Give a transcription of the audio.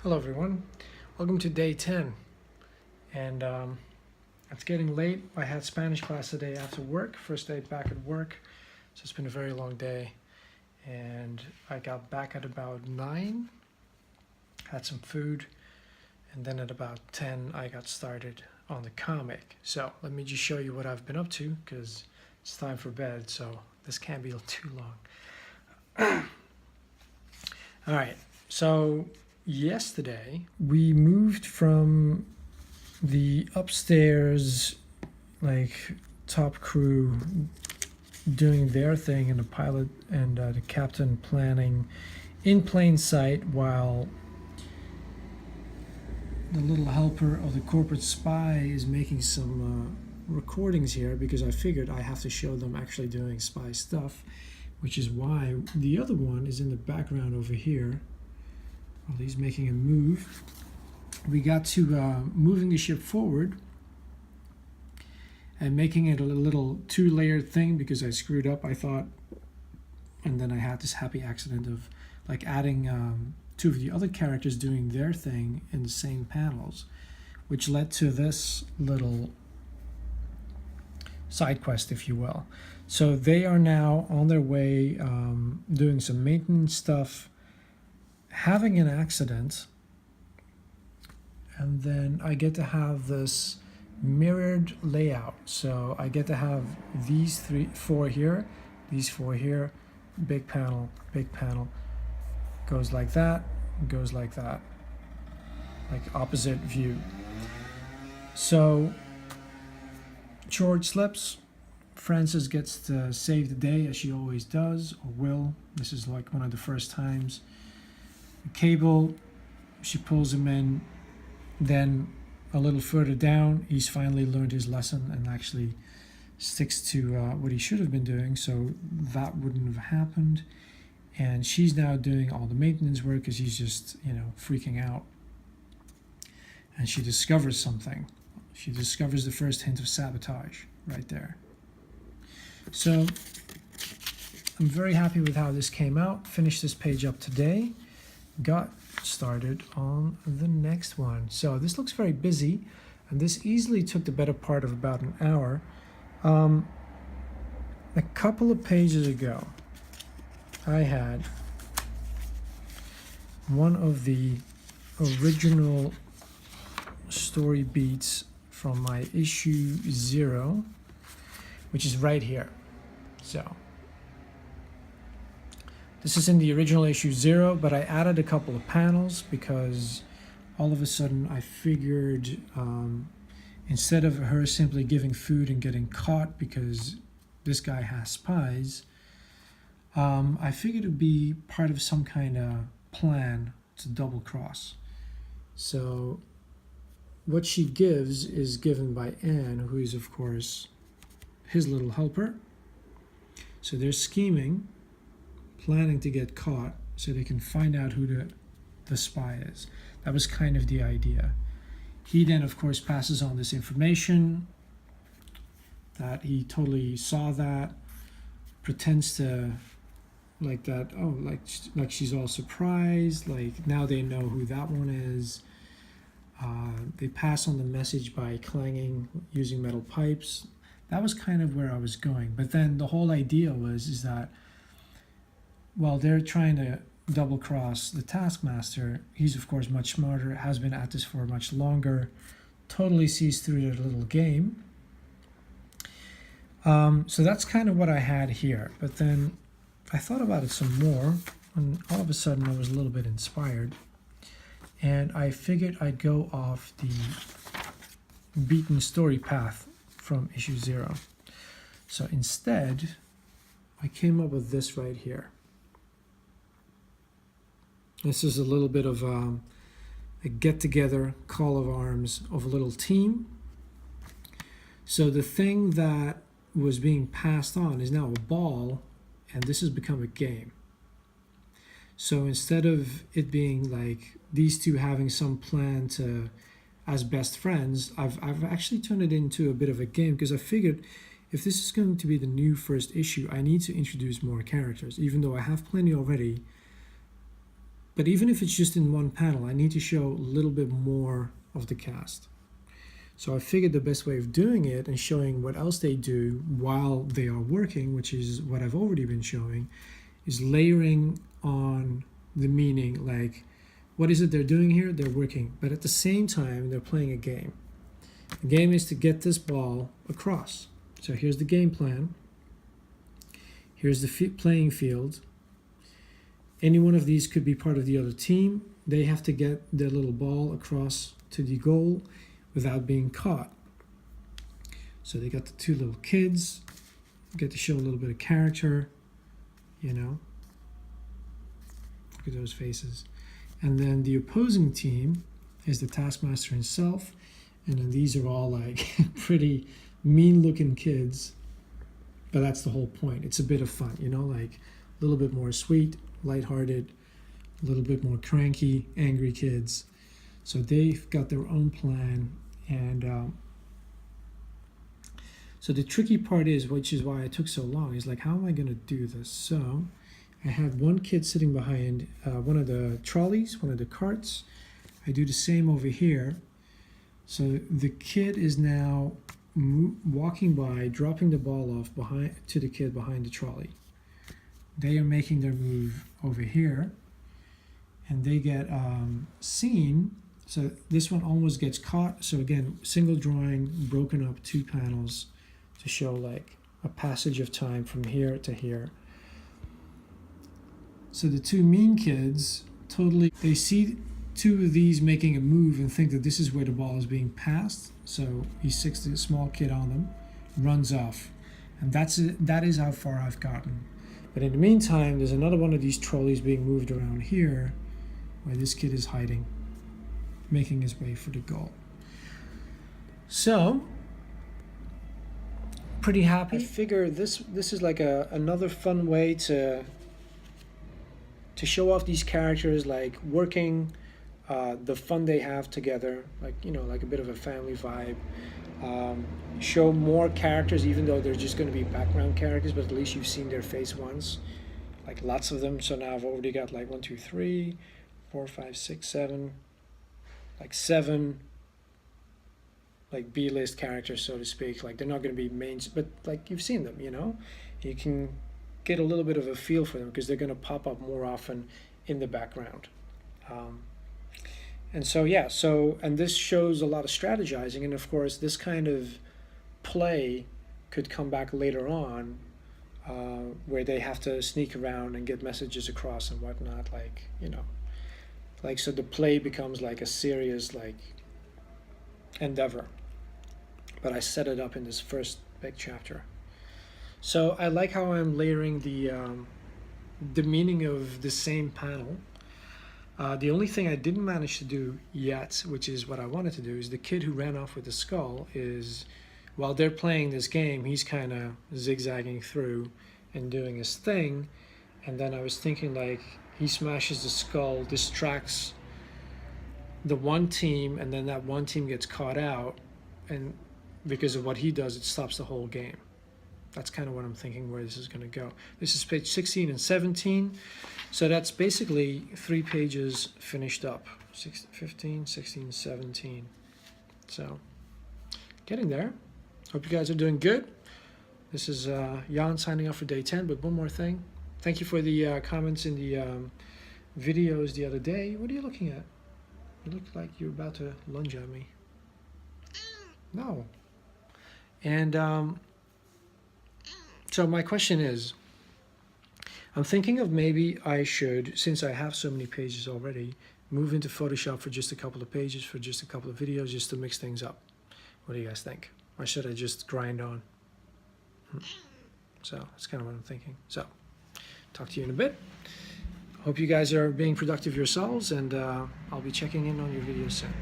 Hello everyone, welcome to day 10 and it's getting late. I had Spanish class today after work, first day back at work, so it's been a very long day and I got back at about 9, had some food, and then at about 10 I got started on the comic. So let me just show you what I've been up to because it's time for bed, so this can't be too long. Alright, so yesterday we moved from the upstairs, like, top crew doing their thing and the pilot and the captain planning in plain sight while the little helper of the corporate spy is making some recordings here, because I figured I have to show them actually doing spy stuff, which is why the other one is in the background over here while he's making a move. We got to moving the ship forward and making it a little two-layered thing because I screwed up, I thought, and then I had this happy accident of like adding two of the other characters doing their thing in the same panels, which led to this little side quest, if you will. So they are now on their way doing some maintenance stuff, having an accident, and then I get to have this mirrored layout. So I get to have these four here, these four here, big panel, goes like that, goes like that, like opposite view. So George slips, Frances gets to save the day as she always does, or will. This is like one of the first times. Cable, she pulls him in. Then a little further down, he's finally learned his lesson and actually sticks to what he should have been doing, so that wouldn't have happened. And she's now doing all the maintenance work because he's just, freaking out. And she discovers something. She discovers the first hint of sabotage right there. So I'm very happy with how this came out. Finished this page up today. Got started on the next one. So this looks very busy, and this easily took the better part of about an hour. A couple of pages ago, I had one of the original story beats from my issue 0, which is right here. So this is in the original issue 0, but I added a couple of panels because all of a sudden I figured instead of her simply giving food and getting caught because this guy has spies, I figured it would be part of some kind of plan to double cross. So what she gives is given by Anne, who is of course his little helper. So they're scheming, planning to get caught so they can find out who the spy is. That was kind of the idea. He then, of course, passes on this information that he totally saw that, pretends to like that, like she's all surprised, like now they know who that one is. They pass on the message by clanging, using metal pipes. That was kind of where I was going. But then the whole idea is that while they're trying to double cross the Taskmaster, he's of course much smarter, has been at this for much longer, totally sees through their little game. So that's kind of what I had here. But then I thought about it some more, and all of a sudden I was a little bit inspired. And I figured I'd go off the beaten story path from issue 0. So instead, I came up with this right here. This is a little bit of a get-together, call of arms of a little team. So the thing that was being passed on is now a ball, and this has become a game. So instead of it being like these two having some plan to, as best friends, I've actually turned it into a bit of a game, because I figured if this is going to be the new first issue, I need to introduce more characters, even though I have plenty already. But even if it's just in one panel, I need to show a little bit more of the cast. So I figured the best way of doing it and showing what else they do while they are working, which is what I've already been showing, is layering on the meaning, like what is it they're doing here? They're working, but at the same time, they're playing a game. The game is to get this ball across. So here's the game plan. Here's the playing field. Any one of these could be part of the other team. They have to get their little ball across to the goal without being caught. So they got the two little kids, get to show a little bit of character, you know. Look at those faces. And then the opposing team is the Taskmaster himself. And then these are all like pretty mean looking kids. But that's the whole point. It's a bit of fun, you know, like a little bit more sweet, lighthearted, a little bit more cranky, angry kids. So they've got their own plan. And so the tricky part is, which is why it took so long, is like, how am I going to do this? So I have one kid sitting behind one of the trolleys, one of the carts. I do the same over here. So the kid is now walking by, dropping the ball off behind to the kid behind the trolley. They are making their move over here, and they get seen. So this one almost gets caught. So again, single drawing, broken up 2 panels to show like a passage of time from here to here. So the 2 mean kids totally, they see 2 of these making a move and think that this is where the ball is being passed. So he sticks the small kid on them, runs off. And that is how far I've gotten. But in the meantime, there's another one of these trolleys being moved around here where this kid is hiding, making his way for the goal. So, pretty happy. I figure this is like another fun way to show off these characters, like working, the fun they have together, like, you know, like a bit of a family vibe. Show more characters, even though they're just going to be background characters, but at least you've seen their face once, like lots of them. So now I've already got like 1, 2, 3, 4, 5, 6, 7, like 7 like B-list characters, so to speak. Like they're not going to be mains, but like you've seen them, you know. You can get a little bit of a feel for them because they're going to pop up more often in the background. And so yeah, and this shows a lot of strategizing, and of course this kind of play could come back later on, where they have to sneak around and get messages across and whatnot, like, you know, like, so the play becomes like a serious like endeavor. But I set it up in this first big chapter. So I like how I'm layering the meaning of the same panel. The only thing I didn't manage to do yet, which is what I wanted to do, is the kid who ran off with the skull is, while they're playing this game, he's kind of zigzagging through and doing his thing. And then I was thinking, like, he smashes the skull, distracts the one team, and then that one team gets caught out. And because of what he does, it stops the whole game. That's kind of what I'm thinking where this is going to go. This is page 16 and 17. So that's basically 3 pages finished up. 15, 16, 17. So getting there. Hope you guys are doing good. This is Jan signing off for day 10, but one more thing. Thank you for the comments in the videos the other day. What are you looking at? You look like you're about to lunge at me. No. And so my question is, I'm thinking of maybe I should, since I have so many pages already, move into Photoshop for just a couple of pages, for just a couple of videos, just to mix things up. What do you guys think? Or should I just grind on? So that's kind of what I'm thinking. So talk to you in a bit. Hope you guys are being productive yourselves, and I'll be checking in on your videos soon.